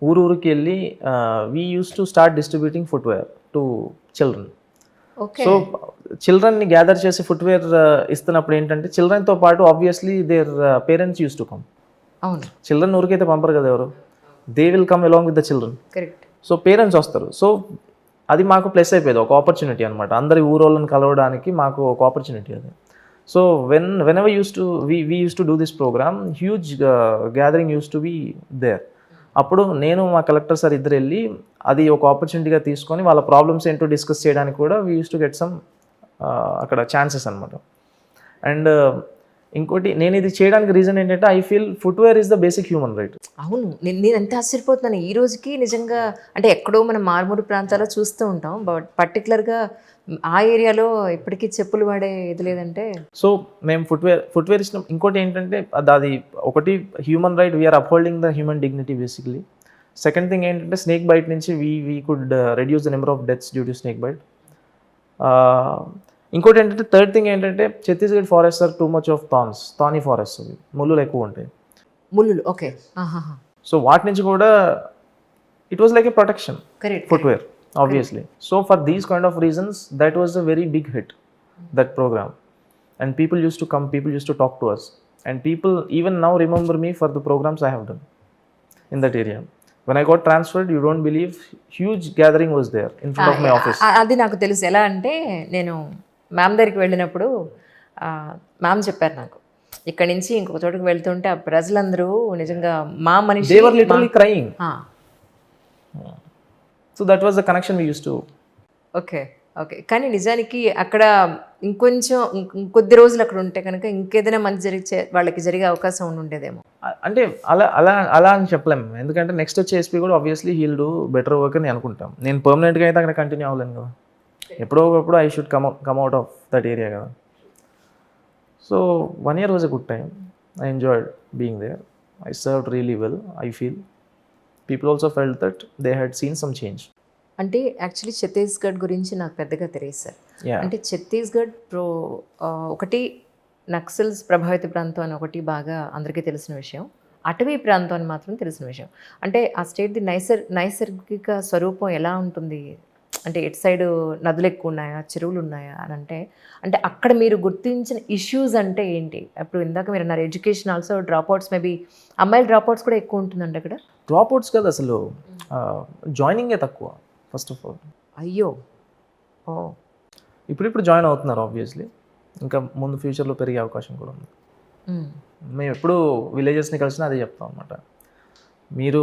ఊరికి వెళ్ళి we use to start distributing footwear to children. Okay. So చిల్డ్రన్ని gather చేసి ఫుట్వేర్ ఇస్తున్నప్పుడు ఏంటంటే చిల్డ్రన్తో పాటు obviously their parents use to come. అవును, చిల్డ్రన్ ఊరికైతే పంపరు కదా ఎవరు, they will come along with the children. Correct. So parents వస్తారు. సో అది మాకు ప్లస్ అయిపోయేది, ఒక ఆపర్చునిటీ అనమాట. అందరి ఊరోళ్ళని కలవడానికి మాకు ఒక ఆపర్చునిటీ అది. So whenever we used to do this program, huge gathering used to be there. అప్పుడు నేను మా కలెక్టర్ సార్ ఇద్దరు వెళ్ళి అది ఒక ఆపర్చునిటీగా తీసుకొని వాళ్ళ ప్రాబ్లమ్స్ ఏంటో డిస్కస్ చేయడానికి కూడా we use to get some అక్కడ ఛాన్సెస్ అనమాట. అండ్ ఇంకోటి నేను ఇది చేయడానికి రీజన్ ఏంటంటే I feel footwear is the basic human right. అవును, నేను ఎంత ఆశ్చర్యపోతున్నాను ఈ రోజుకి నిజంగా. అంటే ఎక్కడో మనం మారుమూరు ప్రాంతాల్లో చూస్తూ ఉంటాం, బట్ పర్టికులర్గా ఆ ఏరియాలో ఇప్పటికీ చెప్పులు వాడే ఇది లేదంటే. సో మేము ఫుట్వేర్ ఇష్టం. ఇంకోటి ఏంటంటే అది ఒకటి human right, we are upholding the human dignity basically. Second thing ఏంటంటే స్నేక్ బైట్ నుంచి we could reduce the number of deaths due to snake bite. ఇంకోటి ఏంటంటే థర్డ్ థింగ్ ఏంటంటే Chhattisgarh forest are too much of thorny forest, అవి ముళ్ళులు ఎక్కువ ఉంటాయి. ముళ్ళు, ఓకే. సో వాటి నుంచి కూడా it was like a protection correct. footwear obviously. So for these kind of reasons that was a very big hit, that program, and people used to come, people used to talk to us, and people even now remember me for the programs I have done in that area. When I got transferred, you don't believe, huge gathering was there in front of my office. అది నాకు తెలుసు. ఎలా అంటే నేను ma'am దగ్గరికి వెళ్ళినప్పుడు ma'am చెప్పారు నాకు, ఇక్కడి నుంచి ఇంకొక చోటుకు వెళ్తుంటే ఆ ప్రజలందరూ నిజంగా మా మనిషి, They were literally crying. ఆ, So that was the connection we used to. Okay okay. కానీ నిజానికి అక్కడ ఇంకొద్ది రోజులు అక్కడ ఉంటే కనుక ఇంకేదైనా మంచి వాళ్ళకి జరిగే అవకాశం ఉండేదేమో. అంటే అలా అని చెప్పలేము, ఎందుకంటే నెక్స్ట్ వచ్చే ఎస్పీ కూడా obviously he'll do better work అని అనుకుంటాం. నేను పర్మనెంట్గా అయితే అక్కడ కంటిన్యూ అవ్వలేను కదా, ఎప్పుడో ఒకప్పుడు I should come out of that area కదా. So 1 year was a good time. I enjoyed being there. I served really well, I feel. People also felt that they had seen some change. అంటే actually Chhattisgarh గురించి నాకు పెద్దగా తెలియదు sir. Yeah. అంటే ఛత్తీస్గఢ్ ఒకటి నక్సల్స్ ప్రభావిత ప్రాంతం అని ఒకటి బాగా అందరికీ తెలిసిన విషయం, అటవీ ప్రాంతం అని మాత్రం తెలిసిన విషయం. అంటే ఆ స్టేట్ది నైసర్గిక స్వరూపం ఎలా ఉంటుంది, అంటే ఎటు సైడ్ నదులు ఎక్కువ ఉన్నాయా, చెరువులు ఉన్నాయా అని అంటే అక్కడ మీరు గుర్తించిన ఇష్యూస్ అంటే ఏంటి? అప్పుడు ఇందాక మీరు అన్నారు ఎడ్యుకేషన్ ఆల్సో, డ్రాప్అవుట్స్, మేబీ అమ్మాయిల డ్రాప్అవుట్స్ కూడా ఎక్కువ ఉంటుందండి అక్కడ. డ్రాప్అవుట్స్ కదా అసలు, జాయినింగే తక్కువ ఫస్ట్ ఆఫ్ ఆల్. అయ్యో, ఓ. ఇప్పుడు జాయిన్ అవుతున్నారు ఆబ్వియస్లీ, ఇంకా ముందు ఫ్యూచర్లో పెరిగే అవకాశం కూడా ఉంది. మేము ఎప్పుడు విలేజెస్ని కలిసినా అదే చెప్తాం అనమాట, మీరు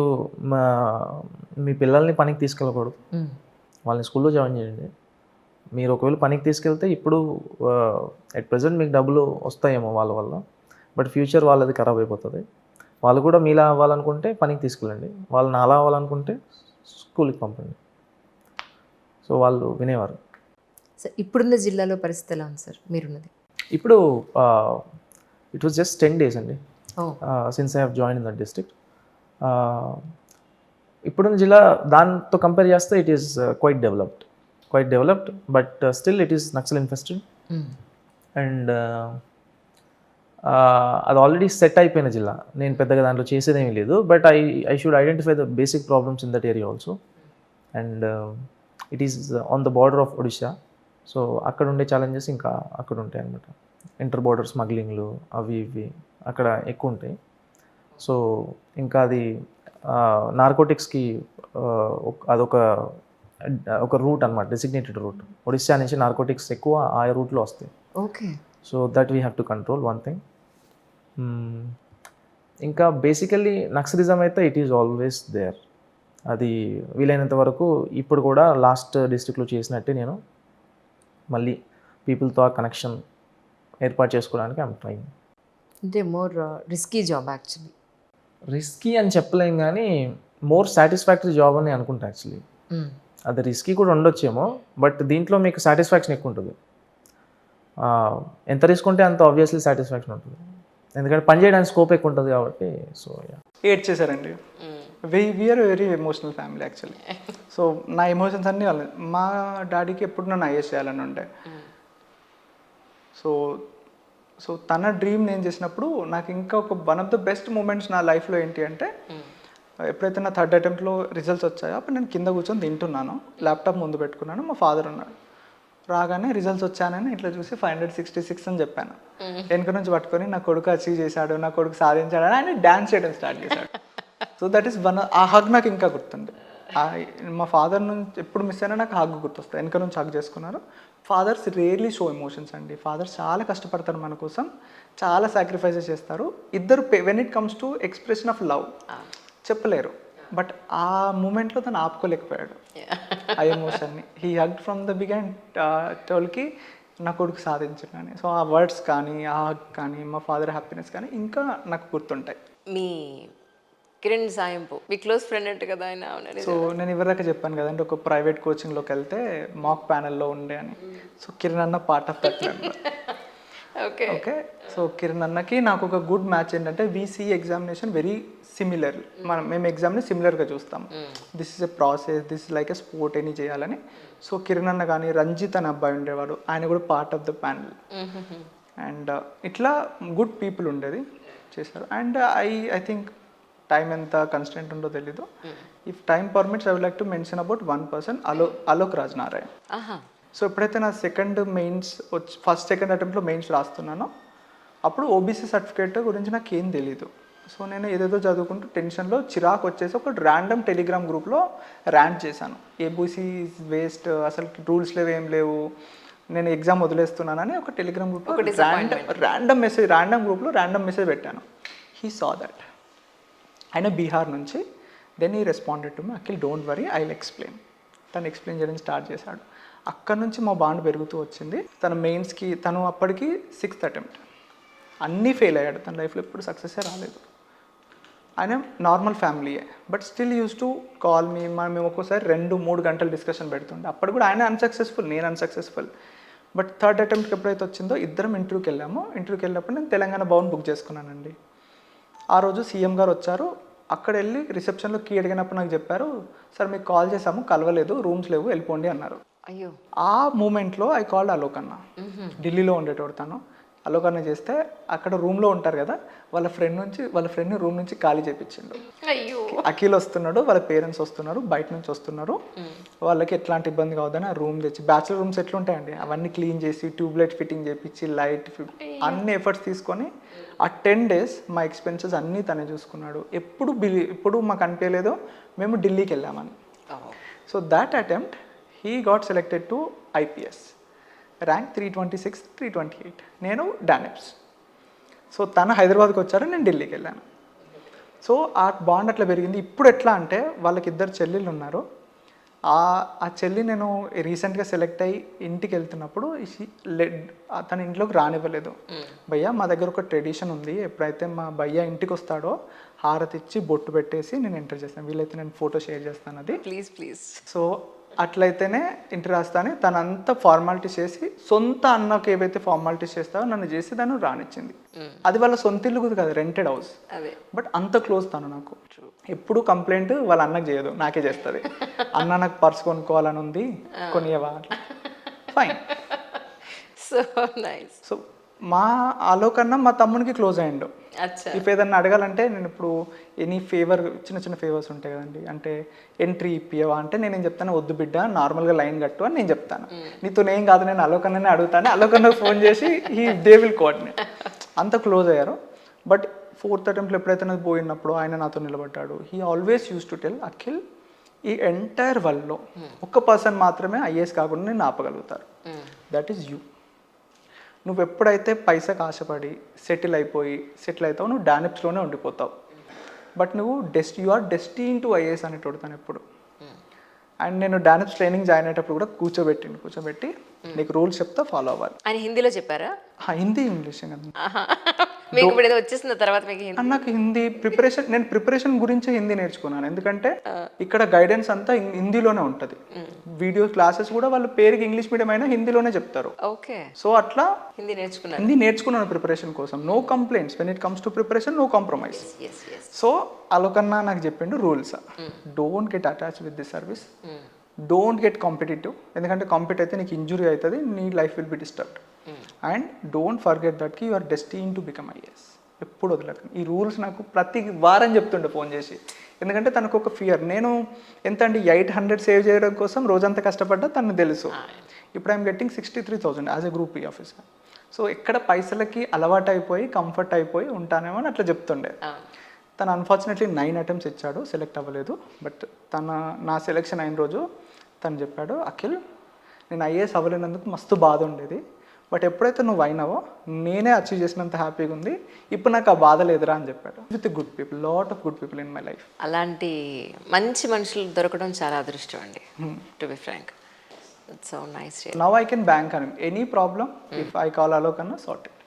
మీ పిల్లల్ని పనికి తీసుకెళ్ళకూడదు, వాళ్ళని స్కూల్లో జాయిన్ చేయండి. మీరు ఒకవేళ పనికి తీసుకెళ్తే ఇప్పుడు అట్ ప్రజెంట్ మీకు డబ్బులు వస్తాయేమో వాళ్ళ వల్ల, బట్ ఫ్యూచర్ వాళ్ళది ఖరాబ్ అయిపోతుంది. వాళ్ళు కూడా మీలా అవ్వాలనుకుంటే పనికి తీసుకెళ్ళండి, వాళ్ళని అలా అవ్వాలనుకుంటే స్కూల్కి పంపండి. సో వాళ్ళు వినేవారు. సార్ ఇప్పుడున్న జిల్లాలో పరిస్థితి ఎలా ఉంది సార్ మీరున్నది? ఇప్పుడు ఇట్ వాజ్ జస్ట్ 10 days అండి since I have join in that district. ఇప్పుడున్న జిల్లా దాంతో కంపేర్ చేస్తే it is quite developed, but still it is Naxal infested. And అది ఆల్రెడీ సెట్ అయిపోయిన జిల్లా, నేను పెద్దగా దాంట్లో చేసేదేమీ లేదు, but I should identify the basic problems in that area also. And it is on the border of Odisha, so అక్కడ ఉండే ఛాలెంజెస్ ఇంకా అక్కడ ఉంటాయి అనమాట. ఇంటర్ బార్డర్ స్మగ్లింగ్లు అవి ఇవి అక్కడ ఎక్కువ ఉంటాయి. సో ఇంకా అది నార్కోటిక్స్కి ఒక రూట్ అనమాట, డెసిగ్నేటెడ్ రూట్. ఒడిశా నుంచి నార్కోటిక్స్ ఎక్కువ ఆ రూట్లో వస్తాయి. Okay. So that we have to control one thing. ఇంకా బేసికల్లీ నక్సలిజం అయితే ఇట్ ఈజ్ ఆల్వేస్ దేర్. అది వీలైనంత వరకు ఇప్పుడు కూడా లాస్ట్ డిస్ట్రిక్ట్లో చేసినట్టే నేను మళ్ళీ పీపుల్తో ఆ కనెక్షన్ ఏర్పాటు చేసుకోవడానికి ఐమ్ ట్రైయింగ్. అంటే more risky job actually. Risky అని చెప్పలేం కానీ మోర్ సాటిస్ఫాక్టరీ జాబ్ అని అనుకుంటా యాక్చువల్లీ. అది రిస్కీ కూడా ఉండొచ్చేమో, బట్ దీంట్లో మీకు సాటిస్ఫాక్షన్ ఎక్కువ ఉంటుంది. ఎంత రిస్క్ ఉంటే అంత ఆబ్వియస్లీ సాటిస్ఫాక్షన్ ఉంటుంది, ఎందుకంటే పని చేయడానికి స్కోప్ ఎక్కువ ఉంటుంది కాబట్టి. సో ఏడ్ చేశారండి. We are very emotional family actually. So నా ఎమోషన్స్ అన్నీ వాళ్ళు, మా డాడీకి ఎప్పుడు నన్ను ఐఏఎస్ చేయాలని ఉండే. సో తన డ్రీమ్ నేను చేసినప్పుడు నాకు ఇంకా ఒక one of the best moments నా లైఫ్లో ఏంటి అంటే ఎప్పుడైతే నా థర్డ్ అటెంప్ట్లో రిజల్ట్స్ వచ్చాయో అప్పుడు నేను కింద కూర్చొని తింటున్నాను, ల్యాప్టాప్ ముందు పెట్టుకున్నాను, మా ఫాదర్ ఉన్నాడు. రాగానే రిజల్ట్స్ వచ్చానని ఇట్లా చూసి 566 అని చెప్పాను. వెనుక నుంచి పట్టుకొని నా కొడుకు అచీవ్ చేశాడు, నా కొడుకు సాధించాడు అని ఆయన డాన్స్ చేయడం స్టార్ట్ చేశాడు. సో దట్ ఈస్ వన్, ఆ హగ్ నాకు ఇంకా గుర్తుంది. మా ఫాదర్ నుంచి ఎప్పుడు మిస్ అయినా నాకు హగ్ గుర్తొస్తుంది. వెనక నుంచి హగ్ చేసుకున్నారు. ఫాదర్స్ రియర్లీ షో ఎమోషన్స్ అండి. ఫాదర్స్ చాలా కష్టపడతారు మన కోసం, చాలా సాక్రిఫైసెస్ చేస్తారు. ఇద్దరు when it comes to expression of love చెప్పలేరు, బట్ ఆ మూమెంట్లో తను ఆపుకోలేకపోయాడు ఆ ఎమోషన్ని. He hug from the big టోల్కి నా కొడుకు సాధించాను. సో ఆ వర్డ్స్ కానీ, ఆ హగ్ కానీ, మా ఫాదర్ హ్యాపీనెస్ కానీ ఇంకా నాకు గుర్తుంటాయి. మీ కిరణ్ సాయంపు మీ క్లోజ్ ఫ్రెండ్ అంటే కదా ఆయన? సో నేను ఇవరిదాకా చెప్పాను కదండి, ఒక ప్రైవేట్ కోచింగ్లోకి వెళ్తే మాక్ ప్యానెల్లో ఉండే అని. సో కిరణ్ అన్న part of that member. Okay okay, so Kiran అన్నకి నాకు ఒక గుడ్ మ్యాచ్ ఏంటంటే వీసీ ఎగ్జామినేషన్ వెరీ సిమిలర్. మేము ఎగ్జామ్ని సిమిలర్గా చూస్తాం. This is a process, this is like a sport అని చేయాలని. సో కిరణ్ అన్న కానీ, రంజిత్ అనే అబ్బాయి ఉండేవాడు, ఆయన కూడా part of the panel. And ఇట్లా గుడ్ పీపుల్ ఉండేది, చేశారు. అండ్ ఐ థింక్ టైం ఎంత కన్స్టెంట్ ఉందో తెలీదు. If time permits I would like to mention about one person, Alok Raj Narayan. So ఎప్పుడైతే నా సెకండ్ మెయిన్స్ వచ్చి ఫస్ట్ సెకండ్ అటెంప్ట్లో మెయిన్స్ రాస్తున్నానో అప్పుడు ఓబీసీ సర్టిఫికేట్ గురించి నాకు ఏం తెలీదు. సో నేను ఏదేదో చదువుకుంటూ టెన్షన్లో చిరాకు వచ్చేసి ఒక ర్యాండమ్ టెలిగ్రామ్ గ్రూప్లో ర్యాంట్ చేశాను. ఏబీసీ వేస్ట్, అసలు రూల్స్ లేవు, ఏం లేవు, నేను ఎగ్జామ్ వదిలేస్తున్నానని ఒక టెలిగ్రామ్ గ్రూప్లో ర్యాండమ్ గ్రూప్లో ర్యాండమ్ మెసేజ్ పెట్టాను. He saw that. ఆయన బీహార్ నుంచి. దెన్ ఈ responded to me, Akhil don't worry I will explain. తను ఎక్స్ప్లెయిన్ చేయడం స్టార్ట్ చేశాడు. అక్కడ నుంచి మా బాండ్ పెరుగుతూ వచ్చింది. తన మెయిన్స్కి తను అప్పటికి 6th అటెంప్ట్, అన్నీ ఫెయిల్ అయ్యాడు. తన లైఫ్లో ఎప్పుడు సక్సెసే రాలేదు. ఆయన నార్మల్ ఫ్యామిలీయే, but still use to call me. మేము ఒక్కోసారి 2-3 గంటలు డిస్కషన్ పెడుతుండే. అప్పుడు కూడా ఆయన అన్సక్సెస్ఫుల్, నేను అన్సక్సెస్ఫుల్. బట్ థర్డ్ అటెంప్ట్కి ఎప్పుడైతే వచ్చిందో ఇద్దరం ఇంటర్వ్యూకి వెళ్ళాము. ఇంటర్వ్యూకి వెళ్ళినప్పుడు నేను తెలంగాణ భవన్ బుక్ చేసుకున్నానండి. ఆ రోజు సీఎం గారు వచ్చారు. అక్కడ వెళ్ళి రిసెప్షన్లో కీ అడిగినప్పుడు నాకు చెప్పారు, సార్ మీకు కాల్ చేసాము, కలవలేదు, రూమ్స్ లేవు, వెళ్ళిపోండి అన్నారు. అయ్యో. ఆ మూమెంట్లో ఐ కాల్డ్ అలోక్ అన్న. ఢిల్లీలో ఉండేటోడు తను. అలోక్ అన్న చేస్తే అక్కడ రూమ్లో ఉంటారు కదా, వాళ్ళ ఫ్రెండ్ని రూమ్ నుంచి ఖాళీ చేయించిండు. అయ్యో. అఖిల్ వస్తున్నాడు, వాళ్ళ పేరెంట్స్ వస్తున్నారు, బయట నుంచి వస్తున్నారు, వాళ్ళకి ఎట్లాంటి ఇబ్బంది కావద్దని ఆ రూమ్ తెచ్చి, బ్యాచులర్ రూమ్స్ ఎట్లుంటాయండి అవన్నీ క్లీన్ చేసి, ట్యూబ్లైట్ ఫిట్టింగ్ చేయించి, లైట్ అన్ని ఎఫర్ట్స్ తీసుకొని ఆ 10 days మా ఎక్స్పెన్సెస్ అన్నీ తనే చూసుకున్నాడు. ఎప్పుడు మాకు అనిపించలేదు మేము ఢిల్లీకి వెళ్ళామని. So that attempt he got selected to IPS, rank 326, 328. నేను డానిప్స్. సో తను హైదరాబాద్కి వచ్చారు, నేను ఢిల్లీకి వెళ్ళాను. సో ఆ బాండ్ అట్లా పెరిగింది. ఇప్పుడు ఎట్లా అంటే వాళ్ళకి 2 చెల్లెళ్ళు ఉన్నారు. ఆ చెల్లి నేను రీసెంట్గా సెలెక్ట్ అయ్యి ఇంటికి వెళ్తున్నప్పుడు తన ఇంట్లోకి రానివ్వలేదు. భయ్యా మా దగ్గర ఒక ట్రెడిషన్ ఉంది, ఎప్పుడైతే మా భయ్యా ఇంటికి వస్తాడో హారతి ఇచ్చి బొట్టు పెట్టేసి నేను ఎంటర్ చేస్తాను, వీలైతే నేను ఫోటో షేర్ చేస్తాను, అది ప్లీజ్. సో అట్లయితేనే ఇంటర్ రాస్తాను. తనంతా ఫార్మాలిటీస్ చేసి, సొంత అన్నకు ఏవైతే ఫార్మాలిటీస్ చేస్తావో నన్ను చేసి దాన్ని రానిచ్చింది. అది వాళ్ళ సొంత ఇల్లు కాదు, రెంటెడ్ హౌస్, బట్ అంత క్లోజ్ తను నాకు. ఎప్పుడు కంప్లైంట్ వాళ్ళ అన్నకు చేయదు, నాకే చేస్తుంది. అన్న నాకు పర్స్ కొనుక్కోవాలని ఉంది, కొనియవా, ఫైన్. So nice. సో మా ఆలోకన్నా మా తమ్మునికి క్లోజ్ అయ్యిండు. ఇఫ్ ఏదన్నా అడగాలంటే నేను ఇప్పుడు ఎనీ ఫేవర్, చిన్న ఫేవర్స్ ఉంటాయి కదండి, అంటే ఎంట్రీ ఇప్పియవా అంటే నేనేం చెప్తాను, వద్దు బిడ్డ నార్మల్గా లైన్ కట్టు అని నేను చెప్తాను. నీతో ఏం కాదు, నేను అలోకన్ననే అడుగుతాను, అలోకన్నకు ఫోన్ చేసి దే విల్ కోఆర్డినేట్. అంత క్లోజ్ అయ్యారు. బట్ 4th అటెంప్ట్లో ఎప్పుడైతే నాకు పోయినప్పుడు ఆయన నాతో నిలబడ్డాడు. He always use to tell, Akhil ఈ ఎంటైర్ వరల్డ్లో ఒక్క పర్సన్ మాత్రమే ఐఏఎస్ కాకుండా నేను ఆపగలుగుతారు, దట్ ఈస్ యూ. నువ్వు ఎప్పుడైతే పైసకు ఆశపడి సెటిల్ అవుతావు, నువ్వు డానిప్స్లోనే ఉండిపోతావు. బట్ నువ్వు you are destined to IAS అనేటోడు తను ఎప్పుడు. అండ్ నేను డానిప్స్ ట్రైనింగ్ జాయిన్ అయ్యేటప్పుడు కూడా కూర్చోబెట్టి నీకు రూల్స్ చెప్తా, ఫాలో అవ్వాలి. ఆయన హిందీలో చెప్పారా? హిందీ, ఇంగ్లీష్ కదా. మీకు ఇప్పుడు ఏదో వచ్చేసిన తర్వాత మీకు నాకు హిందీ ప్రిపరేషన్ గురించే హిందీ నేర్చుకున్నాను. ఎందుకంటే ఇక్కడ గైడెన్స్ అంతా హిందీలోనే ఉంటుంది. వీడియో క్లాసెస్ కూడా వాళ్ళ పేరుకి ఇంగ్లీష్ మీడియం అయినా హిందీలోనే చెప్తారు. ఓకే. సో అట్లా హిందీ నేర్చుకున్నాను ప్రిపరేషన్ కోసం. No complaints when it comes to preparation, no compromise. So అలోకన్నా నాకు చెప్పిండు rules, don't get attach with this service, don't get competitive. ఎందుకంటే కాంపిట్ అయితే నీకు ఇంజురీ అవుతుంది, నీ life will be disturbed. And don't forget that కి you are destined to become IAS. ఎప్పుడు వదలకండి. ఈ రూల్స్ నాకు ప్రతి వారం చెప్తుండే ఫోన్ చేసి, ఎందుకంటే తనకు ఒక ఫియర్, నేను ఎంత అండి 800 సేవ్ చేయడం కోసం రోజంతా కష్టపడ్డా తనకు తెలుసు. ఇప్పుడు I'm getting 63,000 as a group ఈ ఆఫీసర్. సో ఎక్కడ పైసలకి అలవాటు అయిపోయి కంఫర్ట్ అయిపోయి ఉంటానేమో అని అట్లా చెప్తుండే. తను అన్ఫార్చునేట్లీ 9 అటెంప్ట్స్ ఇచ్చాడు, సెలెక్ట్ అవ్వలేదు. బట్ నా సెలెక్షన్ అయిన రోజు తను చెప్పాడు, అఖిల్ నేను ఐఏఎస్ అవ్వలేనందుకు మస్తు బాధ ఉండేది, బట్ ఎప్పుడైతే నువ్వు అయినావో నేనే అచీవ్ చేసినంత హ్యాపీగా ఉంది, ఇప్పుడు నాకు ఆ బాధ లేదురా అని చెప్పాడు. With good people, lot of good people in my life. అలాంటి మంచి మనుషులు దొరకడం చాలా అదృష్టం అండి, to be frank. So nice. Now I can bank అని any problem if I call Alok అన్న సార్ట్ ఇట్.